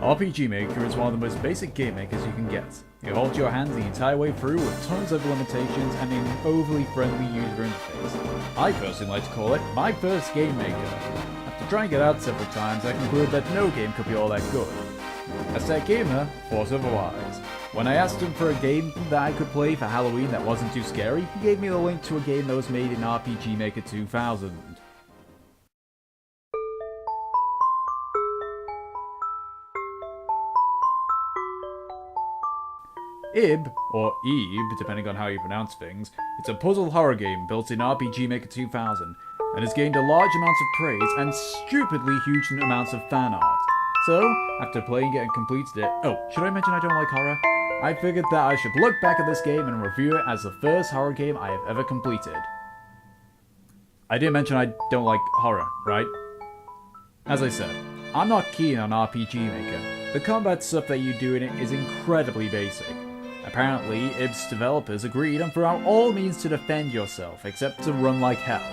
RPG Maker is one of the most basic game makers you can get. It holds your hand the entire way through with tons of limitations and an overly friendly user interface. I personally like to call it my first game maker. After trying it out several times, I concluded that no game could be all that good. As Tech Gamer thought otherwise. When I asked him for a game that I could play for Halloween that wasn't too scary, he gave me the link to a game that was made in RPG Maker 2000. Ib, or Eve, depending on how you pronounce things, it's a puzzle horror game built in RPG Maker 2000, and has gained a large amount of praise and stupidly huge amounts of fan art. So, after playing it and completed it— oh, should I mention I don't like horror? I figured that I should look back at this game and review it as the first horror game I have ever completed. I did mention I don't like horror, right? As I said, I'm not keen on RPG Maker. The combat stuff that you do in it is incredibly basic. Apparently, Ib's developers agreed and threw out all means to defend yourself, except to run like hell.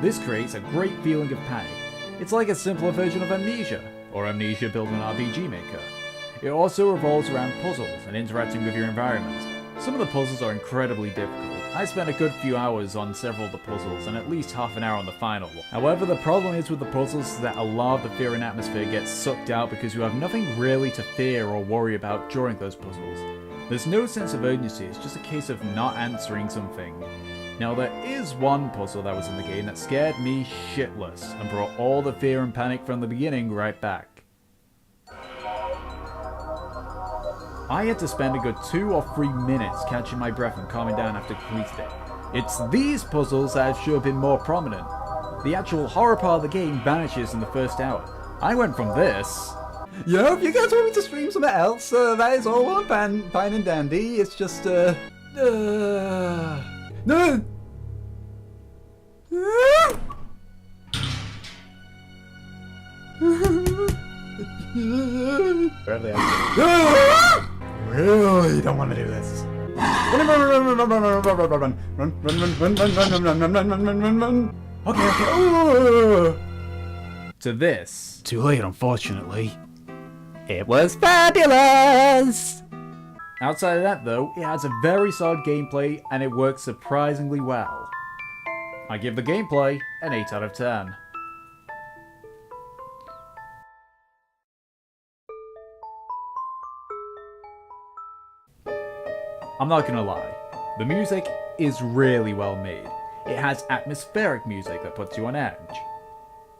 This creates a great feeling of panic. It's like a simpler version of Amnesia, or Amnesia built on RPG Maker. It also revolves around puzzles and interacting with your environment. Some of the puzzles are incredibly difficult. I spent a good few hours on several of the puzzles, and at least half an hour on the final one. However, the problem is with the puzzles is that a lot of the fear and atmosphere gets sucked out because you have nothing really to fear or worry about during those puzzles. There's no sense of urgency, it's just a case of not answering something. Now there is one puzzle that was in the game that scared me shitless and brought all the fear and panic from the beginning right back. I had to spend a good 2 or 3 minutes catching my breath and calming down after completing it. It's these puzzles that should have been more prominent. The actual horror part of the game vanishes in the first hour. I went from this— yo, if you guys want me to stream something else, that is all fine and dandy. It's just, no! Really don't want to do this. Run. Okay. to this. Too late, unfortunately. It was fabulous! Outside of that though, it has a very solid gameplay and it works surprisingly well. I give the gameplay an 8 out of 10. I'm not gonna lie, the music is really well made. It has atmospheric music that puts you on edge.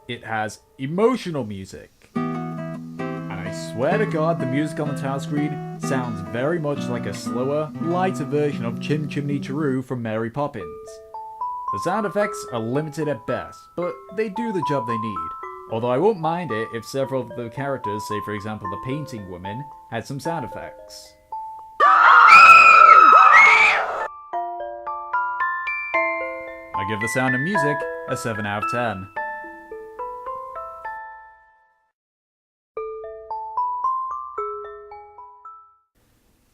It has emotional music. And I swear to God, the music on the title screen sounds very much like a slower, lighter version of Chim Chimney Cheroo from Mary Poppins. The sound effects are limited at best, but they do the job they need. Although I won't mind it if several of the characters, say for example the painting woman, had some sound effects. I give the sound and music a 7 out of 10.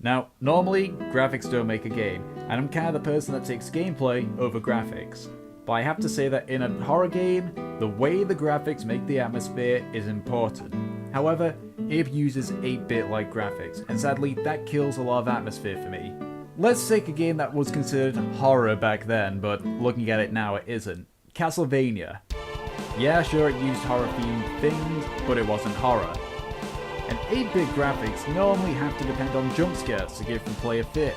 Now, normally, graphics don't make a game, and I'm kind of the person that takes gameplay over graphics. But I have to say that in a horror game, the way the graphics make the atmosphere is important. However, Ib uses 8-bit like graphics, and sadly that kills a lot of atmosphere for me. Let's take a game that was considered horror back then, but looking at it now it isn't. Castlevania. Yeah, sure, it used horror-themed things, but it wasn't horror. And 8-bit graphics normally have to depend on jump scares to give the player fear.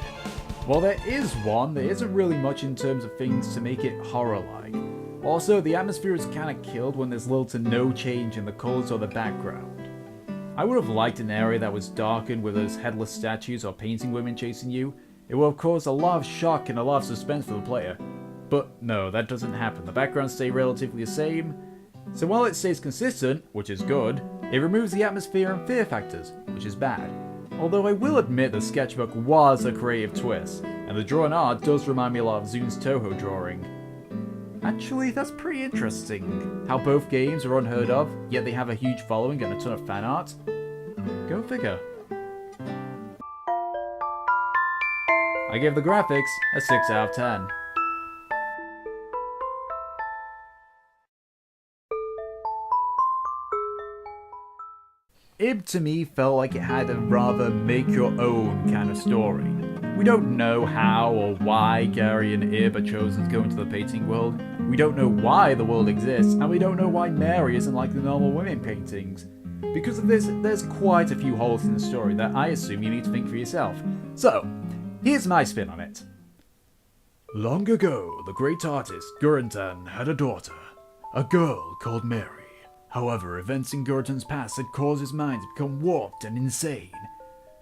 While there is one, there isn't really much in terms of things to make it horror-like. Also, the atmosphere is kinda killed when there's little to no change in the colours or the background. I would have liked an area that was darkened with those headless statues or painting women chasing you. It would have caused a lot of shock and a lot of suspense for the player. But no, that doesn't happen. The backgrounds stay relatively the same. So while it stays consistent, which is good, it removes the atmosphere and fear factors, which is bad. Although I will admit the sketchbook was a creative twist, and the drawn art does remind me a lot of Zune's Toho drawing. Actually, that's pretty interesting. How both games are unheard of, yet they have a huge following and a ton of fan art. Go figure. I give the graphics a 6 out of 10. Ib to me felt like it had a rather make-your-own kind of story. We don't know how or why Gary and Ib are chosen to go into the painting world. We don't know why the world exists, and we don't know why Mary isn't like the normal women paintings. Because of this, there's quite a few holes in the story that I assume you need to think for yourself. So, here's my spin on it. Long ago, the great artist Gurentan had a daughter, a girl called Mary. However, events in Gurentan's past had caused his mind to become warped and insane.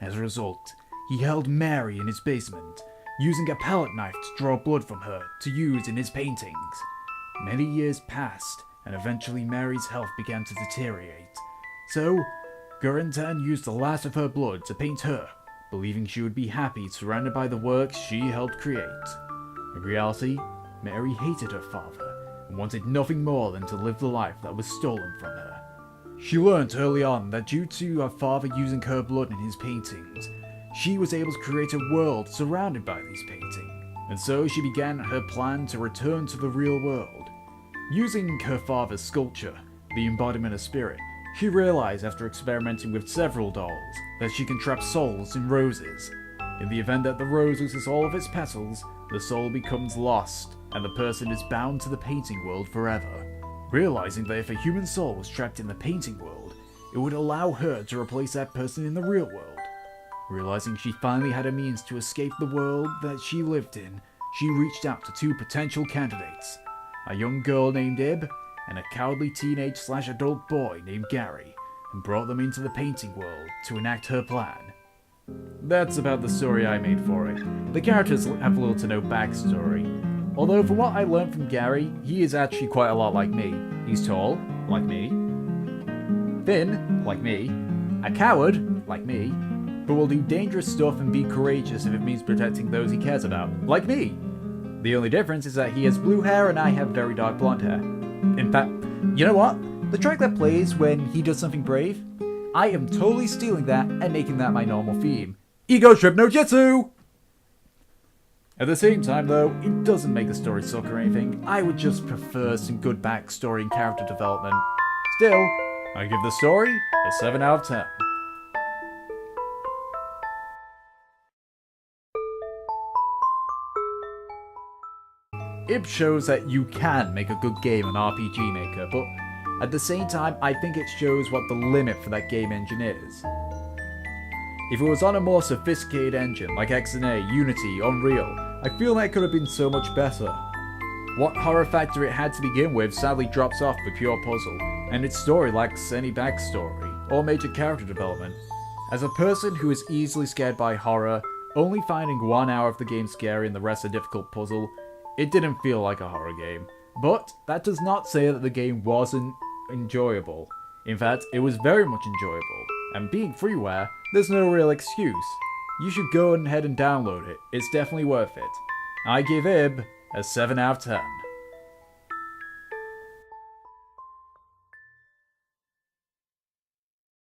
As a result, he held Mary in his basement, using a palette knife to draw blood from her to use in his paintings. Many years passed, and eventually Mary's health began to deteriorate. So, Gurentan used the last of her blood to paint her, believing she would be happy surrounded by the works she helped create. In reality, Mary hated her father and wanted nothing more than to live the life that was stolen from her. She learnt early on that due to her father using her blood in his paintings, she was able to create a world surrounded by these paintings, and so she began her plan to return to the real world. Using her father's sculpture, the embodiment of spirit, she realized after experimenting with several dolls that she can trap souls in roses. In the event that the rose loses all of its petals, the soul becomes lost, and the person is bound to the painting world forever. Realizing that if a human soul was trapped in the painting world, it would allow her to replace that person in the real world. Realizing she finally had a means to escape the world that she lived in, she reached out to two potential candidates, a young girl named Ib and a cowardly teenage/adult boy named Gary, and brought them into the painting world to enact her plan. That's about the story I made for it. The characters have little to no backstory. Although from what I learned from Gary, he is actually quite a lot like me. He's tall, like me. Thin, like me. A coward, like me. But will do dangerous stuff and be courageous if it means protecting those he cares about, like me. The only difference is that he has blue hair and I have very dark blonde hair. In fact, you know what? The track that plays when he does something brave? I am totally stealing that and making that my normal theme. Ego Trip no Jitsu! At the same time though, it doesn't make the story suck or anything. I would just prefer some good backstory and character development. Still, I give the story a 7 out of 10. Ib shows that you can make a good game on RPG Maker, but at the same time, I think it shows what the limit for that game engine is. If it was on a more sophisticated engine like XNA, Unity, Unreal, I feel that it could have been so much better. What horror factor it had to begin with sadly drops off the pure puzzle, and its story lacks any backstory or major character development. As a person who is easily scared by horror, only finding 1 hour of the game scary and the rest a difficult puzzle, it didn't feel like a horror game. But that does not say that the game wasn't enjoyable. In fact, it was very much enjoyable, and being freeware, there's no real excuse. You should go ahead and download it, it's definitely worth it. I give Ib a 7 out of 10.